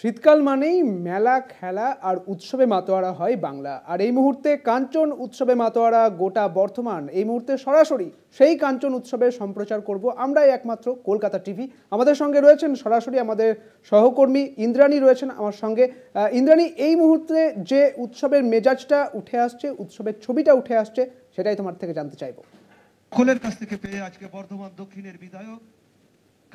শীতকাল মানেই মেলা, খেলা আর উৎসবে মাতোয়ারা হয় বাংলা। আর এই মুহূর্তে কাঞ্চন উৎসবে মাতোয়ারা গোটা বর্ধমান। এই মুহূর্তে সরাসরি সেই কাঞ্চন উৎসবের সম্প্রচার করব আমরাই একমাত্র কলকাতা টিভি। আমাদের সঙ্গে রয়েছেন সরাসরি আমাদের সহকর্মী ইন্দ্রাণী রয়েছেন আমার সঙ্গে। ইন্দ্রাণী, এই মুহূর্তে যে উৎসবের মেজাজটা উঠে আসছে, উৎসবের ছবিটা উঠে আসছে, সেটাই তোমার থেকে জানতে চাইবো। সকলের কাছ থেকে পেয়ে আজকে বর্ধমান দক্ষিণের বিধায়ক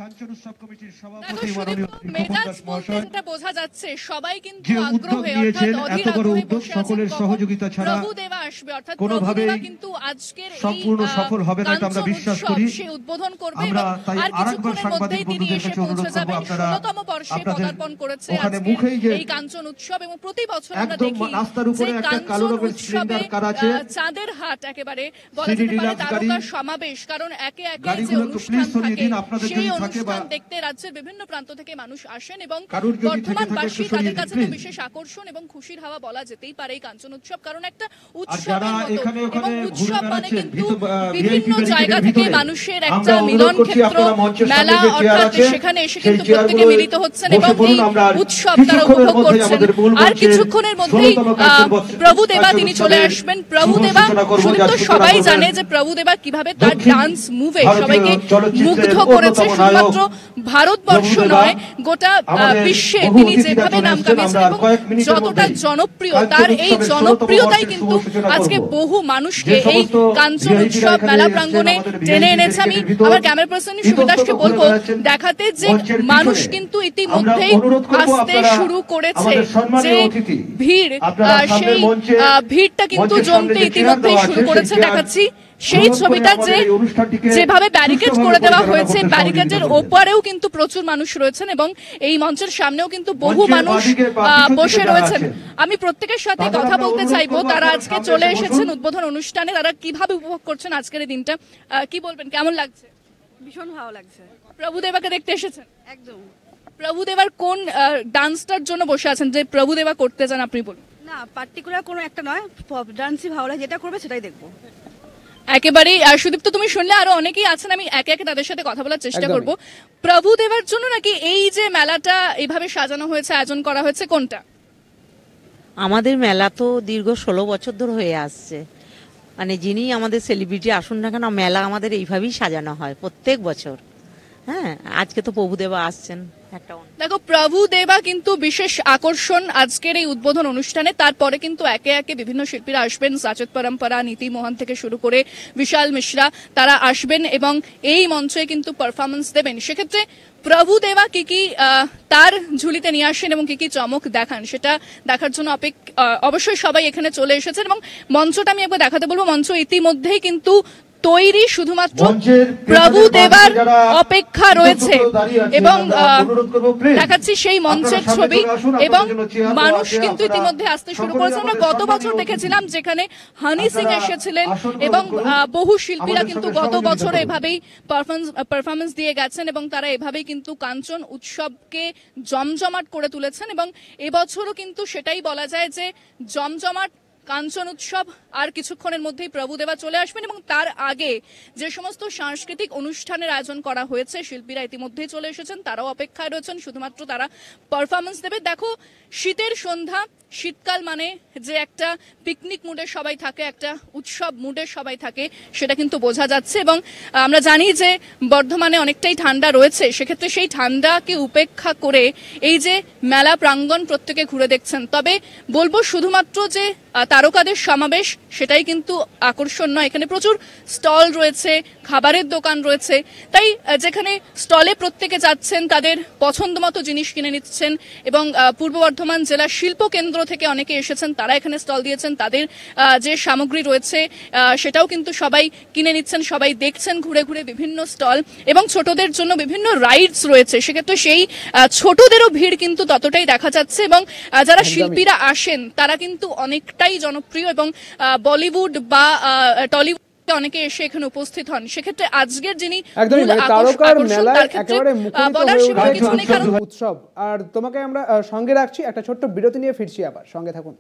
কাঞ্চন উৎসব কমিটির সভাপতি মাননীয় মেজাজ মহাশয় বোঝা যাচ্ছে সবাই কিন্তু আগ্রহে অর্থাৎ অধীর আগ্রহে বসে আছেন। সকলের সহযোগিতা ছাড়া প্রভুদেবা আসবে অর্থাৎ প্রভুদেবা কিন্তু আজকের সম্পূর্ণ সফল হবে না এটা আমরা বিশ্বাস করি। সে উদ্বোধন করবে এবং আর কিছুক্ষণের মধ্যেই তিনি এসে পৌঁছে যাবেন। ১৬তম বর্ষে পদার্পণ করেছে আজকে এই কাঞ্চন উৎসব এবং প্রতি বছর আমরা দেখি রাস্তার উপরে একটা কালো রঙের সিলিন্ডার কার আছে, চাঁদের হাট একেবারে বলা যেতে পারে তারকা সমাবেশ। কারণ একে একে যে অনুষ্ঠান থাকে সেই অনুষ্ঠান দেখতে রাজ্যের বিভিন্ন প্রান্ত থেকে মানুষ আসেন এবং বর্ধমানবাসী তাদের কাছে তো বিশেষ আকর্ষণ এবং খুশির হাওয়া বলা যেতেই পারে এই কাঞ্চন উৎসব। কারণ একটা উৎসবের মতো এবং উৎসব মানে কিন্তু বিভিন্ন জায়গা থেকে মানুষের একটা মিলন ক্ষেত্র, মেলা, অর্থাৎ সেখানে এসে কিন্তু প্রত্যেকে মিলিত হচ্ছেন এবং এই উৎসব তারা উপভোগ করছেন। আর কিছুক্ষণের মধ্যেই প্রভুদেবা তিনি চলে আসবেন। প্রভুদেবা শুধু তো সবাই জানে যে প্রভুদেবা কিভাবে তার ডান্স মুভে সবাইকে মুগ্ধ করেছে। শুধুমাত্র ভারতবর্ষ নয়, গোটা বিশ্বে তিনি যেভাবে নাম কামিয়েছেন এবং যতটা জনপ্রিয়, তার এই জনপ্রিয়তাই কিন্তু আজকে বহু মানুষকে এই কাঞ্চন উৎসব মেলা প্রাঙ্গণে টেনে এনেছে। আমি আমার ক্যামেরা পার্সন সুবিদাসকে বলবো দেখাতে যে মানুষ কিন্তু ইতিমধ্যেই আসতে শুরু করেছে, যে ভিড় সেই ভিড়টা কিন্তু জমতে ইতিমধ্যেই শুরু করেছে। দেখাচ্ছি সেই ছবিটা যেভাবে ব্যারিকেড করে দেওয়া হয়েছে, ব্যারিকেডের ওপারেও কিন্তু প্রচুর মানুষ রয়েছেন এবং এই মঞ্চের সামনেও কিন্তু বহু মানুষ বসে রয়েছেন। আমি প্রত্যেকের সাথে কথা বলতে চাইবো, তারা আজকে চলে এসেছেন উদ্বোধন অনুষ্ঠানে, তারা কিভাবে উপভোগ করছেন আজকের এই দিনটা, কি বলবেন, কেমন লাগছে? ভীষণ ভালো লাগছে। প্রভুদেবাকে দেখতে এসেছেন? একদম। প্রভুদেবার কোন ডান্সটার জন্য বসে আছেন যে প্রভুদেবা করতে চান আপনি বলুন? না, পার্টিকুলার কোনো একটা নয়, পপ ডান্সই ভালো লাগে, যেটা করবে সেটাই দেখবো। একেবারেই। সুদীপ্ত, তুমি শুনলে আরো অনেকেই আছেন, আমি একে একে তাদের সাথে কথা বলার চেষ্টা করব। প্রভুদেবার জন্য নাকি এই যে মেলাটা এইভাবে সাজানো হয়েছে, আয়োজন করা হয়েছে, কোনটা? আমাদের মেলা তো দীর্ঘ 16 বছর ধরে হয়ে আসছে। মানে যিনি আমাদের সেলিব্রিটি আসুন না কেন, মেলা আমাদের এইভাবেই সাজানো হয় প্রত্যেক বছর। হ্যাঁ, আজকে তো প্রভুদেবা আসছেন। দেখো, প্রভুদেবা কিন্তু বিশেষ আকর্ষণ আজকের এই উদ্বোধন অনুষ্ঠানে। তারপরে কিন্তু একে একে বিভিন্ন শিল্পীরা আসবেন, সাচেত পরম্পরা, নীতি মোহন থেকে শুরু করে বিশাল মিশ্রা, তারা আসবেন এবং এই মঞ্চে কিন্তু পারফরমেন্স দেবেন। সেক্ষেত্রে প্রভুদেবা কি কি তার ঝুলিতে নিয়ে আসেন এবং কি কি চমক দেখান, সেটা দেখার জন্য অবশ্যই সবাই এখানে চলে এসেছেন। এবং মঞ্চটা আমি একবার দেখাতে বলবো, মঞ্চ ইতিমধ্যেই কিন্তু তৈরি, শুধুমাত্র প্রভুদেবার অপেক্ষা রয়েছে এবং দেখাচ্ছি সেই মঞ্চের ছবি এবং মানুষ কিন্তু ইতিমধ্যে আসতে শুরু করেছে। আমরা গত বছর দেখেছিলাম যেখানে হানি সিং এসেছিলেন এবং বহু শিল্পীরা কিন্তু গত বছর এভাবেই পারফরমেন্স দিয়ে গেছেন এবং তারা এভাবেই কিন্তু কাঞ্চন উৎসবকে জমজমাট করে তুলেছেন এবং এবছরও কিন্তু সেটাই বলা যায় যে জমজমাট কাঞ্চন উৎসব। আর কিছুক্ষণের মধ্যেই প্রভুদেবা চলে আসবেন এবং তার আগে যে সমস্ত সাংস্কৃতিক অনুষ্ঠানের আয়োজন করা হয়েছে, শিল্পীরা ইতিমধ্যেই চলে এসেছেন, তারাও অপেক্ষায় রয়েছেন, শুধুমাত্র তারা পারফরমেন্স দেবে। দেখো, শীতের সন্ধ্যা, শীতকাল মানে যে একটা পিকনিক মুডে সবাই থাকে, একটা উৎসব মুডে সবাই থাকে, সেটা কিন্তু বোঝা যাচ্ছে। এবং আমরা জানি যে বর্ধমানে অনেকটাই ঠান্ডা রয়েছে, সেক্ষেত্রে সেই ঠান্ডাকে উপেক্ষা করে এই যে মেলা প্রাঙ্গণ প্রত্যেকে ঘুরে দেখছেন। তবে বলবো শুধুমাত্র যে তারকাদের সমাবেশ সেটাই কিন্তু আকর্ষণ নয়, এখানে প্রচুর স্টল রয়েছে, খাবারের দোকান রয়েছে। তাই যেখানে স্টলে প্রত্যেকে যাচ্ছেন, তাদের পছন্দ মতো জিনিস কিনে নিচ্ছেন এবং পূর্ব বর্ধমান জেলা শিল্প কেন্দ্র থেকে অনেকে এসেছেন, তারা এখানে স্টল দিয়েছেন, তাদের যে সামগ্রী রয়েছে সেটাও কিন্তু সবাই কিনে নিচ্ছেন, সবাই দেখছেন ঘুরে ঘুরে বিভিন্ন স্টল এবং ছোটদের জন্য বিভিন্ন রাইডস রয়েছে। সেক্ষেত্রে সেই ছোটদেরও ভিড় কিন্তু ততটাই দেখা যাচ্ছে এবং যারা শিল্পীরা আসেন তারা কিন্তু অনেকটাই জনপ্রিয় এবং বলিউড বা টলিউড অনেকে এসে এখানে উপস্থিত হন। সেক্ষেত্রে আজকের যিনি উৎসব, আর তোমাকে আমরা সঙ্গে রাখছি, একটা ছোট্ট বিরতি নিয়ে ফিরছি, আবার সঙ্গে থাকুন।